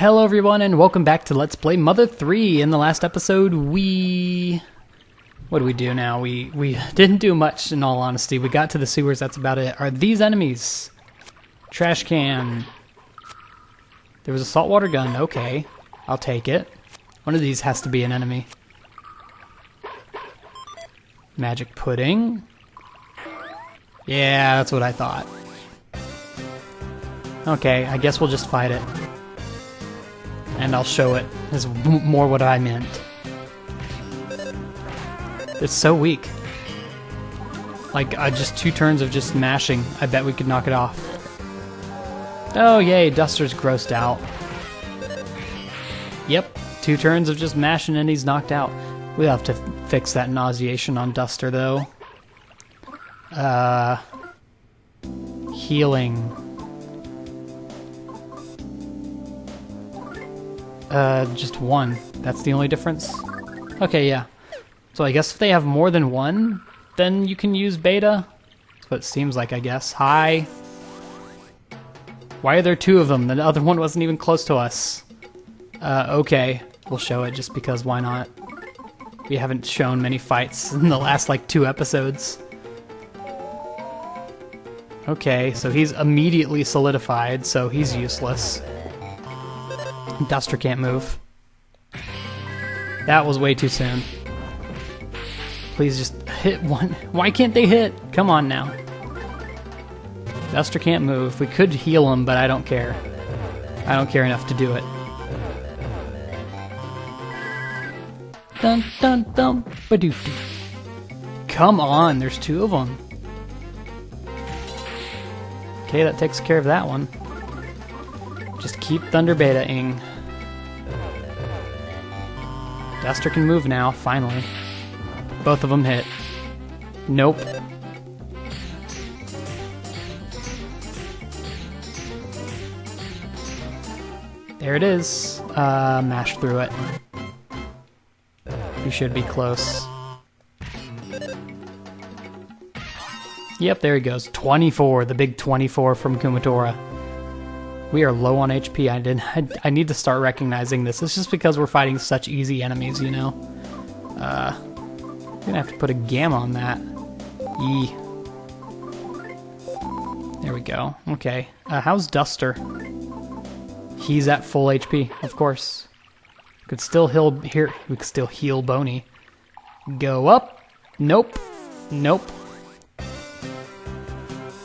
Hello everyone and welcome back to Let's Play Mother 3. In the last episode what do we do now? We didn't do much, in all honesty. We got to the sewers, that's about it. Are these enemies? Trash can. There was a saltwater gun, okay. I'll take it. One of these has to be an enemy. Magic pudding. Yeah, that's what I thought. Okay, I guess we'll just fight it. And I'll show it is more what I meant. It's so weak. Like, just 2 turns of just mashing, I bet we could knock it off. Oh, yay, Duster's grossed out. Yep, 2 turns of just mashing and he's knocked out. We'll have to fix that nauseation on Duster, though. Healing. Just 1. That's the only difference? Okay, yeah. So I guess if they have more than 1, then you can use beta? That's what it seems like, I guess. Hi. Why are there 2 of them? The other one wasn't even close to us. Okay. We'll show it just because why not? We haven't shown many fights in the last, 2 episodes. Okay, so he's immediately solidified, so he's useless. Duster can't move. That was way too soon. Please just hit 1. Why can't they hit? Come on now. Duster can't move. We could heal him, but I don't care. I don't care enough to do it. Dun dun dun ba-doo. Come on, there's 2 of them. Okay, that takes care of that one. Just keep Thunder Beta-ing. Duster can move now, finally. Both of them hit. Nope. There it is. Mash through it. You should be close. Yep, there he goes. 24, the big 24 from Kumatora. We are low on HP. I need to start recognizing this. It's just because we're fighting such easy enemies, you know? I'm gonna have to put a gamma on that. Yee. There we go. Okay. How's Duster? He's at full HP, of course. Could still heal here. We could still heal Boney. Go up. Nope. Nope.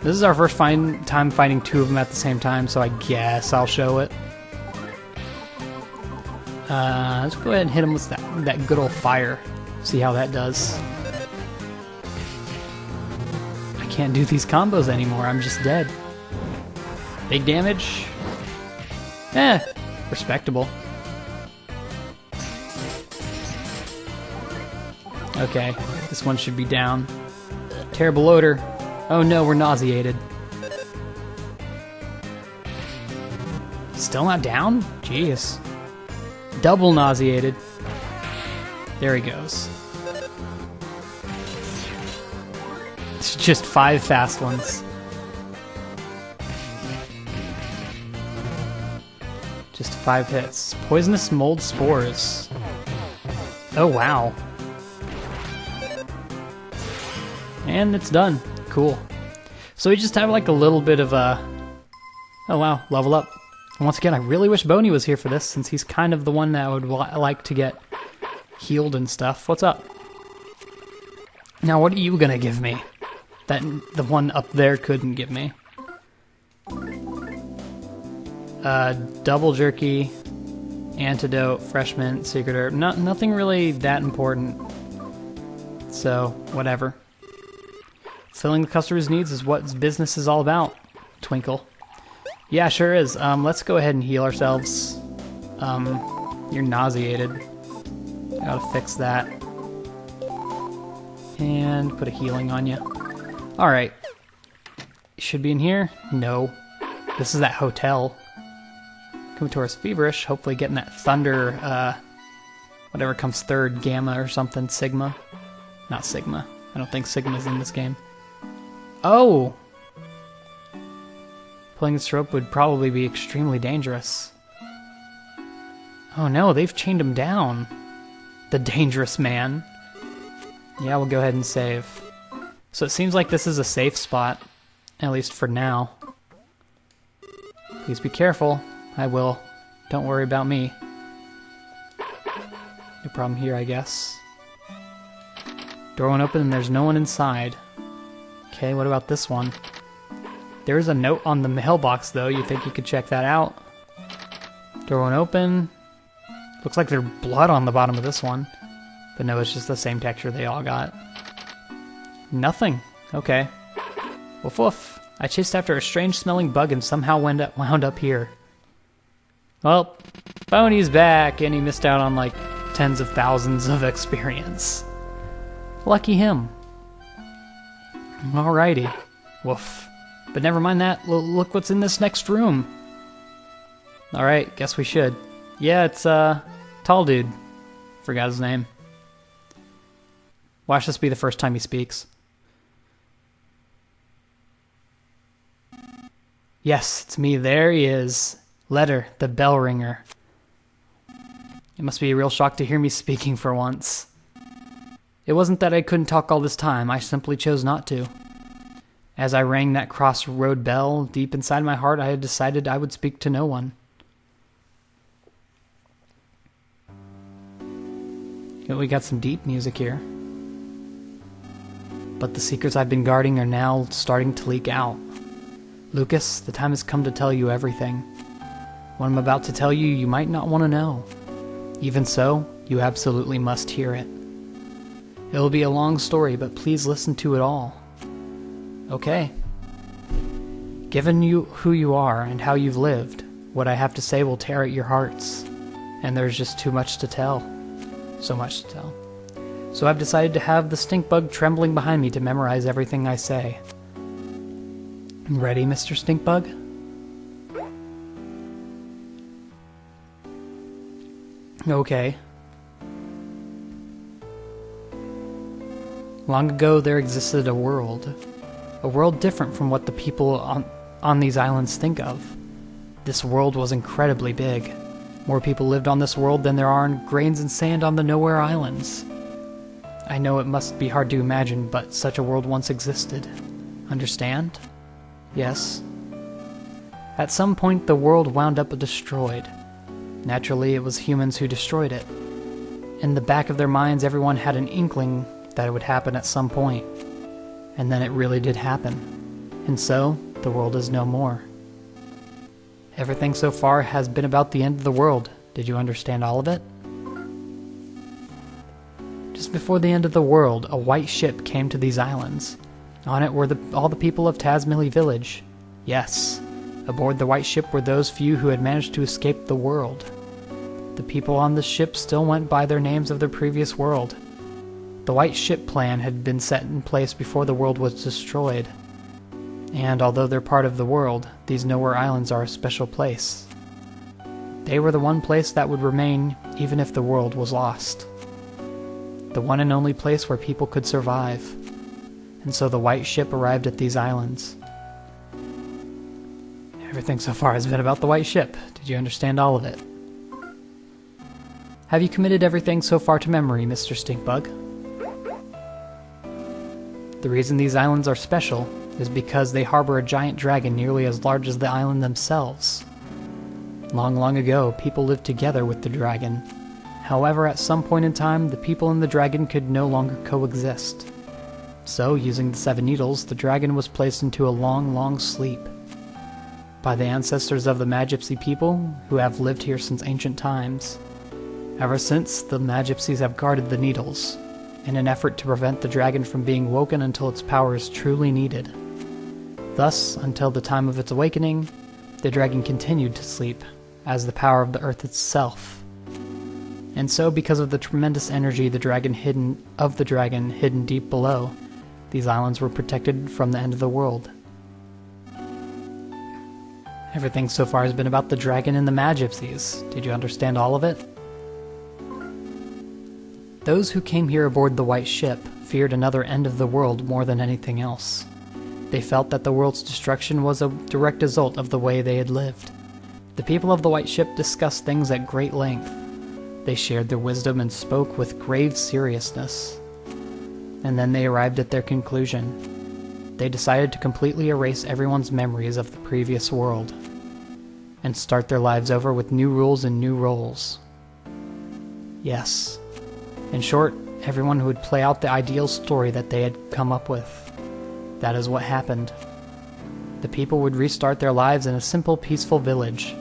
This is our first time fighting 2 of them at the same time, so I guess I'll show it. Let's go ahead and hit him with that good old fire. See how that does. I can't do these combos anymore. I'm just dead. Big damage. Respectable. Okay, this one should be down. Terrible odor. Oh no, we're nauseated. Still not down? Jeez. Double nauseated. There he goes. It's just 5 fast ones. Just 5 hits. Poisonous mold spores. Oh wow. And it's done. Cool. So we just have a little bit of a... Oh wow, level up. And once again, I really wish Boney was here for this, since he's kind of the one that I would like to get healed and stuff. What's up? Now what are you gonna give me? That the one up there couldn't give me. Double jerky, antidote, fresh mint, secret herb. Nothing really that important. So, whatever. Filling the customer's needs is what business is all about, Twinkle. Yeah, sure is. Let's go ahead and heal ourselves. You're nauseated. Gotta fix that. And put a healing on you. Alright. Should be in here? No. This is that hotel. Kumatora's feverish. Hopefully getting that thunder, whatever comes third, gamma or something. Sigma. Not Sigma. I don't think Sigma's in this game. Oh! Pulling this rope would probably be extremely dangerous. Oh no, they've chained him down. The dangerous man. Yeah, we'll go ahead and save. So it seems like this is a safe spot, at least for now. Please be careful. I will. Don't worry about me. No problem here, I guess. Door won't open and there's no one inside. Okay, what about this one? There's a note on the mailbox, though. You think you could check that out? Door won't open. Looks like there's blood on the bottom of this one. But no, it's just the same texture they all got. Nothing. Okay. Woof woof. I chased after a strange-smelling bug and somehow wound up here. Well, Boney's back, and he missed out on, like, tens of thousands of experience. Lucky him. Alrighty. Woof. But never mind that. Look what's in this next room. Alright, guess we should. Yeah, it's, tall dude. Forgot his name. Watch this be the first time he speaks. Yes, it's me. There he is. Letter, the bell ringer. It must be a real shock to hear me speaking for once. It wasn't that I couldn't talk all this time. I simply chose not to. As I rang that crossroad bell, deep inside my heart I had decided I would speak to no one. We got some deep music here. But the secrets I've been guarding are now starting to leak out. Lucas, the time has come to tell you everything. What I'm about to tell you, you might not want to know. Even so, you absolutely must hear it. It'll be a long story, but please listen to it all. Okay. Given you who you are and how you've lived, what I have to say will tear at your hearts. And there's just too much to tell. So much to tell. So I've decided to have the stink bug trembling behind me to memorize everything I say. Ready, Mr. Stinkbug? Okay. Long ago there existed a world different from what the people on these islands think of. This world was incredibly big. More people lived on this world than there are grains and sand on the Nowhere Islands. I know it must be hard to imagine, but such a world once existed. Understand? Yes. At some point the world wound up destroyed. Naturally, it was humans who destroyed it. In the back of their minds, everyone had an inkling that it would happen at some point. And then it really did happen. And so, the world is no more. Everything so far has been about the end of the world. Did you understand all of it? Just before the end of the world, a white ship came to these islands. On it were all the people of Tazmily Village. Yes, aboard the white ship were those few who had managed to escape the world. The people on the ship still went by their names of their previous world. The white ship plan had been set in place before the world was destroyed. And although they're part of the world, these Nowhere Islands are a special place. They were the one place that would remain even if the world was lost. The one and only place where people could survive. And so the white ship arrived at these islands. Everything so far has been about the white ship. Did you understand all of it? Have you committed everything so far to memory, Mr. Stinkbug? The reason these islands are special is because they harbor a giant dragon nearly as large as the island themselves. Long, long ago, people lived together with the dragon. However, at some point in time, the people and the dragon could no longer coexist. So, using the 7 needles, the dragon was placed into a long, long sleep by the ancestors of the Magypsy people who have lived here since ancient times. Ever since, the Magypsies have guarded the needles, in an effort to prevent the dragon from being woken until its power is truly needed. Thus, until the time of its awakening, the dragon continued to sleep, as the power of the earth itself. And so, because of the tremendous energy the dragon hidden deep below, these islands were protected from the end of the world. Everything so far has been about the dragon and the Magypsies. Did you understand all of it? Those who came here aboard the white ship feared another end of the world more than anything else. They felt that the world's destruction was a direct result of the way they had lived. The people of the White Ship discussed things at great length. They shared their wisdom and spoke with grave seriousness. And then they arrived at their conclusion. They decided to completely erase everyone's memories of the previous world and start their lives over with new rules and new roles. Yes. In short, everyone would play out the ideal story that they had come up with. That is what happened. The people would restart their lives in a simple, peaceful village,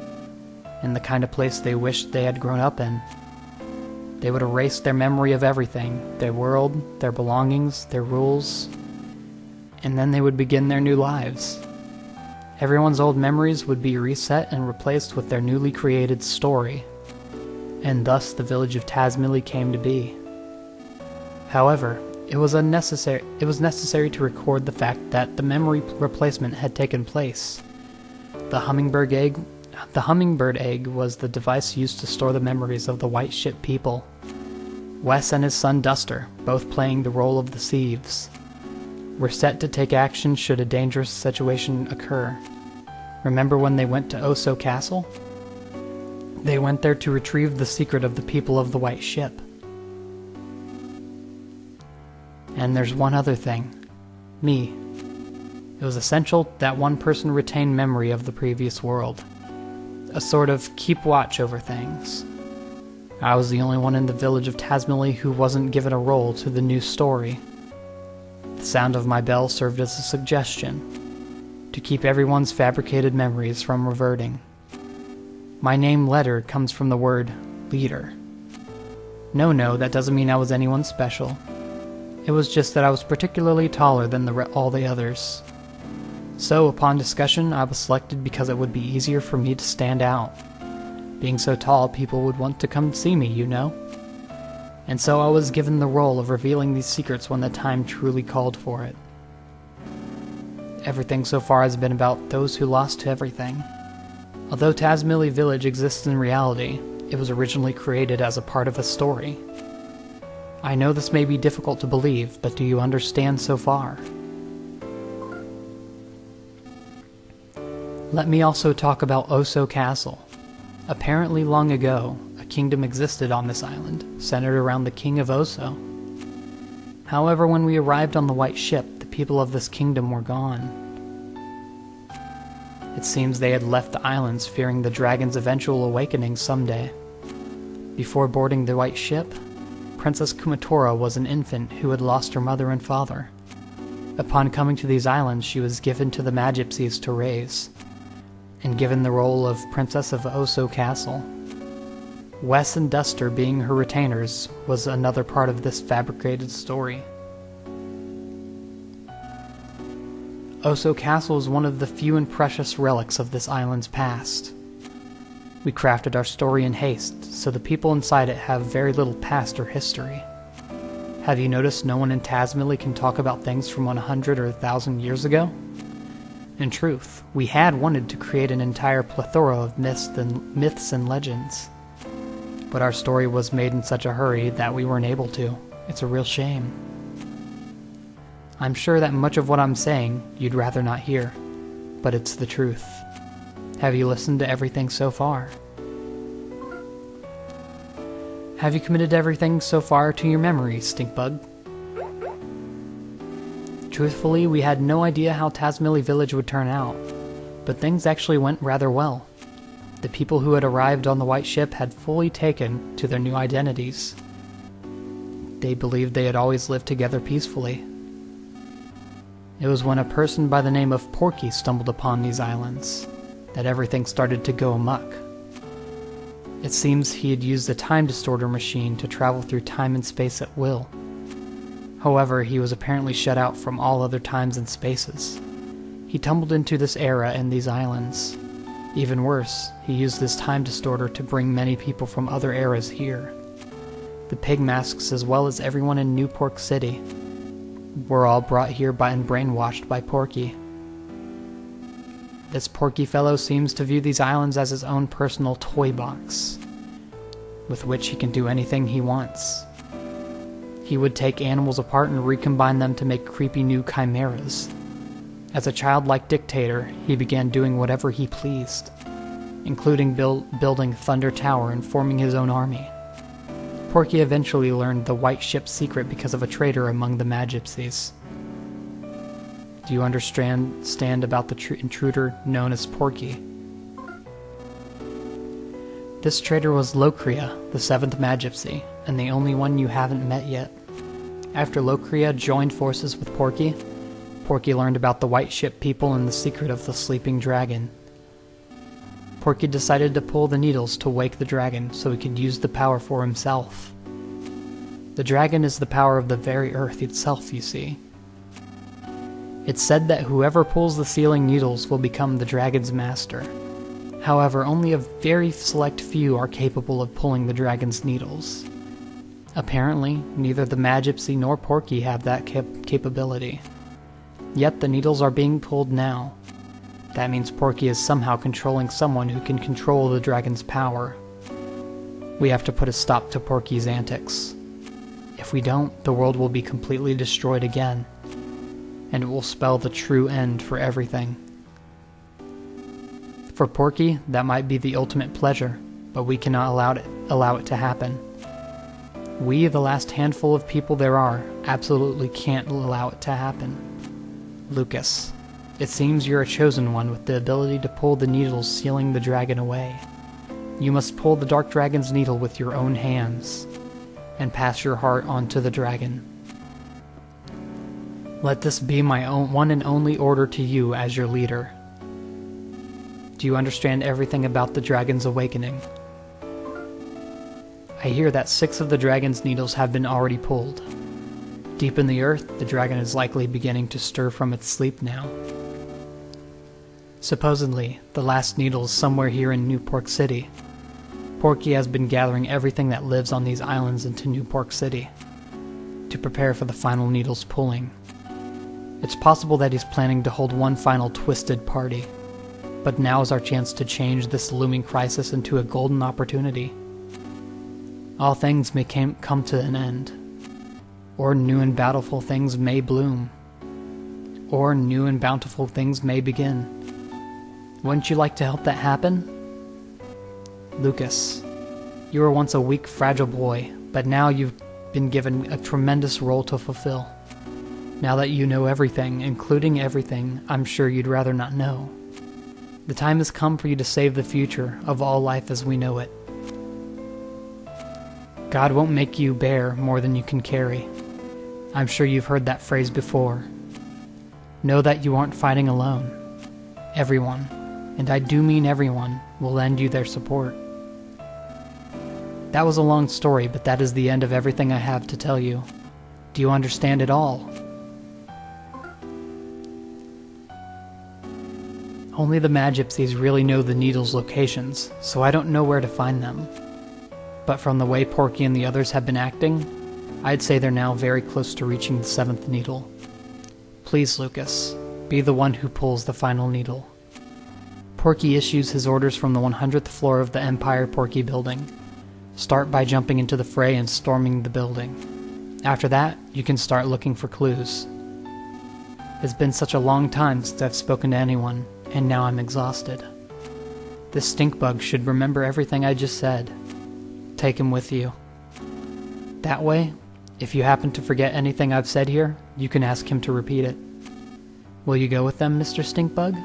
in the kind of place they wished they had grown up in. They would erase their memory of everything, their world, their belongings, their rules, and then they would begin their new lives. Everyone's old memories would be reset and replaced with their newly created story, and thus the village of Tazmily came to be. However, it was necessary to record the fact that the memory replacement had taken place. The hummingbird egg was the device used to store the memories of the White Ship people. Wes and his son Duster, both playing the role of the thieves, were set to take action should a dangerous situation occur. Remember when they went to Oso Castle? They went there to retrieve the secret of the people of the White Ship. And there's one other thing. Me. It was essential that one person retain memory of the previous world. A sort of keep watch over things. I was the only one in the village of Tazmily who wasn't given a role to the new story. The sound of my bell served as a suggestion, to keep everyone's fabricated memories from reverting. My name Letter comes from the word leader. No, that doesn't mean I was anyone special. It was just that I was particularly taller than all the others. So, upon discussion, I was selected because it would be easier for me to stand out. Being so tall, people would want to come see me, you know? And so I was given the role of revealing these secrets when the time truly called for it. Everything so far has been about those who lost everything. Although Tazmily Village exists in reality, it was originally created as a part of a story. I know this may be difficult to believe, but do you understand so far? Let me also talk about Oso Castle. Apparently long ago, a kingdom existed on this island, centered around the King of Oso. However, when we arrived on the White Ship, the people of this kingdom were gone. It seems they had left the islands fearing the dragon's eventual awakening someday. Before boarding the White Ship, Princess Kumatora was an infant who had lost her mother and father. Upon coming to these islands, she was given to the Magypsies to raise, and given the role of Princess of Oso Castle. Wes and Duster being her retainers was another part of this fabricated story. Oso Castle is one of the few and precious relics of this island's past. We crafted our story in haste, so the people inside it have very little past or history. Have you noticed no one in Tazmily can talk about things from 100 or 1,000 years ago? In truth, we had wanted to create an entire plethora of myths and legends. But our story was made in such a hurry that we weren't able to. It's a real shame. I'm sure that much of what I'm saying you'd rather not hear, but it's the truth. Have you listened to everything so far? Have you committed everything so far to your memory, Stinkbug? Truthfully, we had no idea how Tazmily Village would turn out, but things actually went rather well. The people who had arrived on the White Ship had fully taken to their new identities. They believed they had always lived together peacefully. It was when a person by the name of Porky stumbled upon these islands that everything started to go amok. It seems he had used a time distorter machine to travel through time and space at will. However, he was apparently shut out from all other times and spaces. He tumbled into this era and these islands. Even worse, he used this time distorter to bring many people from other eras here. The Pigmasks, as well as everyone in Newport City, were all brought here and brainwashed by Porky. This Porky fellow seems to view these islands as his own personal toy box, with which he can do anything he wants. He would take animals apart and recombine them to make creepy new chimeras. As a childlike dictator, he began doing whatever he pleased. including building Thunder Tower and forming his own army. Porky eventually learned the White Ship's secret because of a traitor among the Magypsies. Do you understand about the intruder known as Porky? This traitor was Locria, the 7th Magypsy, and the only one you haven't met yet. After Locria joined forces with Porky, Porky learned about the White Ship people and the secret of the sleeping dragon. Porky decided to pull the needles to wake the dragon so he could use the power for himself. The dragon is the power of the very earth itself, you see. It's said that whoever pulls the sealing needles will become the dragon's master. However, only a very select few are capable of pulling the dragon's needles. Apparently, neither the Magypsy nor Porky have that capability. Yet the needles are being pulled now. That means Porky is somehow controlling someone who can control the dragon's power. We have to put a stop to Porky's antics. If we don't, the world will be completely destroyed again, and it will spell the true end for everything. For Porky, that might be the ultimate pleasure, but we cannot allow it to happen. We, the last handful of people there are, absolutely can't allow it to happen. Lucas, it seems you're a chosen one with the ability to pull the needles sealing the dragon away. You must pull the Dark Dragon's needle with your own hands, and pass your heart on to the dragon. Let this be my one and only order to you as your leader. Do you understand everything about the dragon's awakening? I hear that 6 of the dragon's needles have been already pulled. Deep in the earth, the dragon is likely beginning to stir from its sleep now. Supposedly, the last needle is somewhere here in New Pork City. Porky has been gathering everything that lives on these islands into New Pork City to prepare for the final needle's pulling. It's possible that he's planning to hold one final twisted party, but now is our chance to change this looming crisis into a golden opportunity. All things may come to an end, or new and bountiful things may bloom, or new and bountiful things may begin. Wouldn't you like to help that happen? Lucas, you were once a weak, fragile boy, but now you've been given a tremendous role to fulfill. Now that you know everything, including everything I'm sure you'd rather not know, the time has come for you to save the future of all life as we know it. God won't make you bear more than you can carry. I'm sure you've heard that phrase before. Know that you aren't fighting alone. Everyone, and I do mean everyone, will lend you their support. That was a long story, but that is the end of everything I have to tell you. Do you understand it all? Only the Magypsies really know the needles' locations, so I don't know where to find them. But from the way Porky and the others have been acting, I'd say they're now very close to reaching the 7th needle. Please, Lucas, be the one who pulls the final needle. Porky issues his orders from the 100th floor of the Empire Porky building. Start by jumping into the fray and storming the building. After that, you can start looking for clues. It's been such a long time since I've spoken to anyone, and now I'm exhausted. This stink bug should remember everything I just said. Take him with you. That way, if you happen to forget anything I've said here, you can ask him to repeat it. Will you go with them, Mr. Stinkbug?